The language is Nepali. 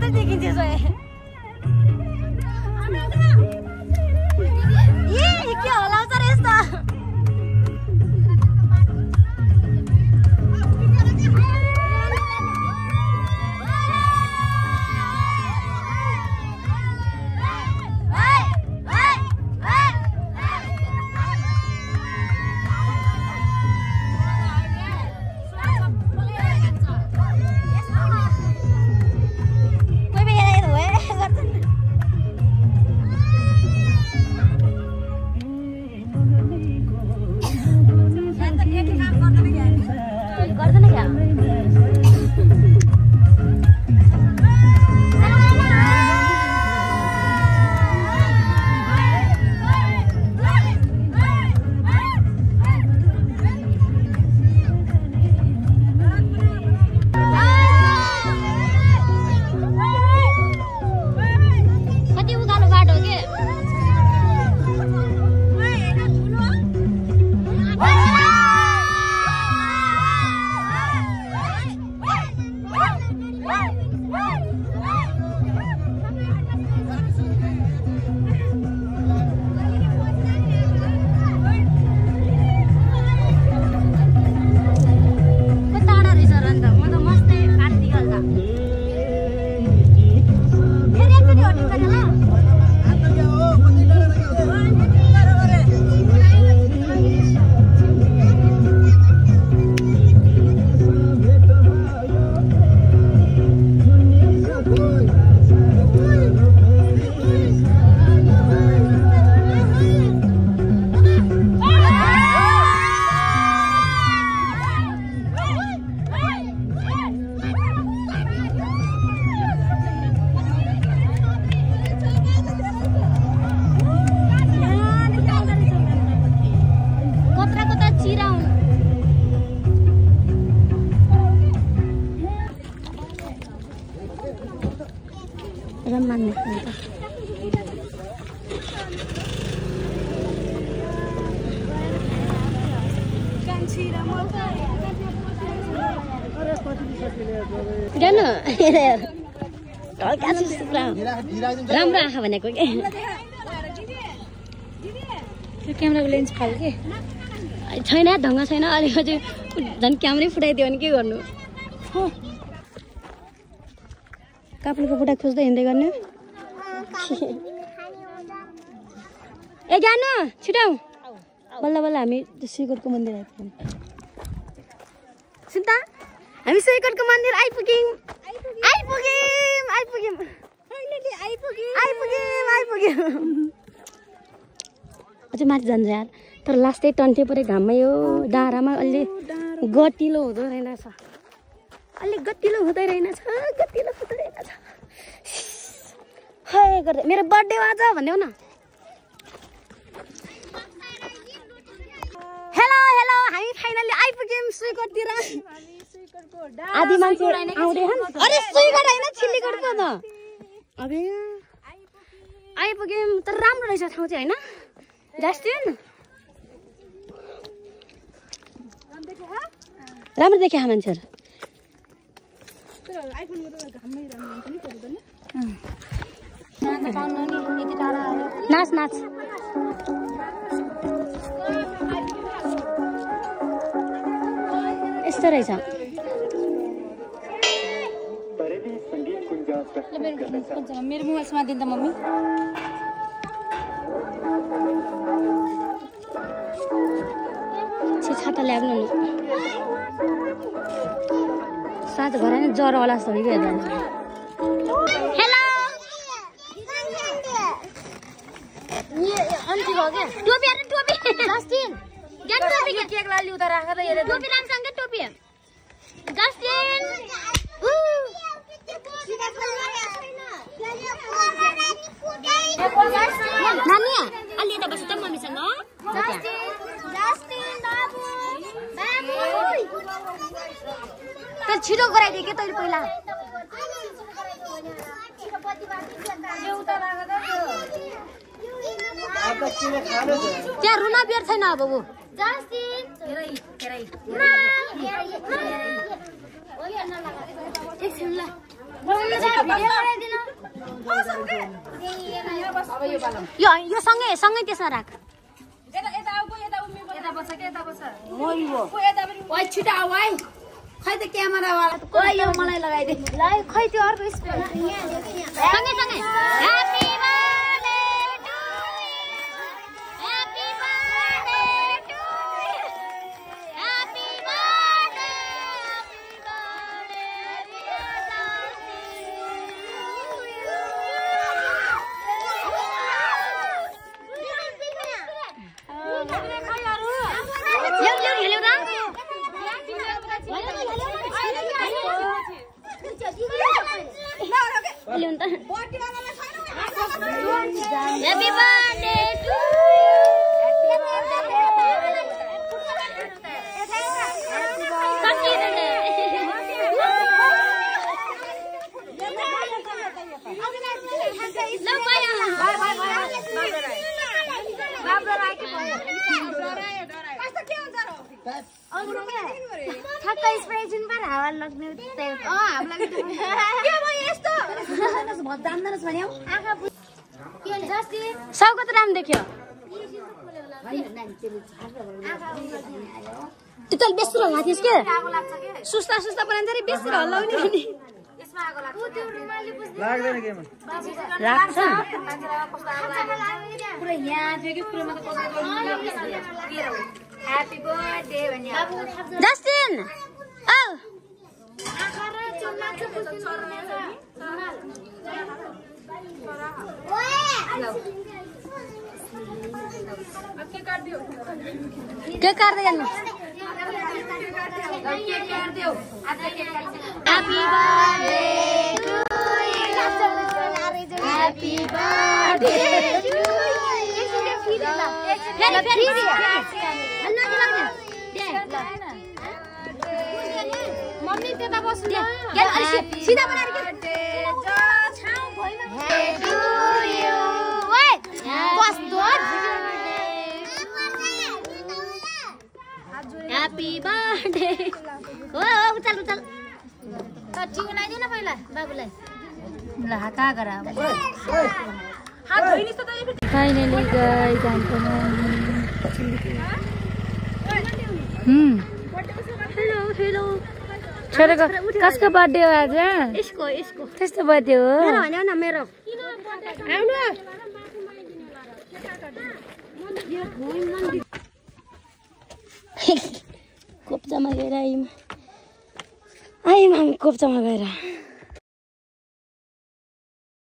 मात्रै देखिन्छ सोए के हलाउँछ र यस्तो राम्रो आँखा भनेको के क्यामेराको लेन्स फाल्यो के छैन ढङ्ग छैन अलिकति झन् क्यामेरै फुटाइदियो भने के गर्नु कापुलको फुटा खोज्दै हिँड्दै गर्ने ए जानु छिटो बल्ल बल्ल हामी श्रीकोटको मन्दिर आइपुग्यौँ सुन्ता हामी श्रीकोटको मन्दिर आइपुग्यौँ अझै माथि जान्छ यार तर लास्टै टन्टे परे घाममा यो डाँडामा अलि गतिलो हुँदो रहेनछ मेरो बर्थडे आज भन्देऊ न हेलो हामी फाइनली आइपुग्यौँ श्रीकोटतिर आदि मान्छे आउँदै अरे श्रीकोट होइन छिल्लीकोटको त अबे आइपुग्यौँ तर राम्रो रहेछ ठाउँ चाहिँ होइन जस्टिन राम्रो देखे मान्छेहरू नाच नाच यस्तो रहेछ मेरो मोबाइलमा दिन्छ मम्मी छाता ल्याउनु न साँझ घर नै ज्वरो होला जस्तो कि हेलो अन्ति भयो क्या टोपी अरे टोपी जस्टिन ज्ञान टोपी केक लाली उता राखेर हेरे टोपी राम्रोसँग के टोपी जस्टिन नानी अलि यता बस्छ त मम्मीसँग तर छिटो गराइदिए के तैँले पहिला त्यहाँ रुना बियर छैन अब ऊ एकछिन ल यो सँगै सँगै त्यसमा राख खै त क्यामेरावाला कोही यो मलाई लगाइदे ल खै त्यो अर्को स्प्रे सँगै सँगै happy birthday to happy birthday to happy birthday Happy birthday to स्वागत राम देख्यो त्यो चल बेसी हल्ला थिएस के सुस्ता सुस्ता बनान्छ रे बेसी हल्लाउने नि यसमा आगो लाग्दैन केमा लाग्छ पुरा यहाँ थियो कि पुरा मतलब ह्यापी बर्थडे भन्ने जस्टिन औ आखा र चल्ला छ चर्ने के काट्दै जानु Happy birthday to you Happy birthday to you mummy त्यता बस्नु न सिधा बनाएर के Happy birthday. Oh, ucal ucal. Tadi nanya apa ilah, babulai. Lah kah gara. Finally guys, I'm Hello, hello. छोरे को कसको बर्थडे हो आज? इसको त्यसको बर्थडे हो? मेरो हैन न मेरो. आउनु. कोप्चामा गएर आइम हामी कोप्चामा गएर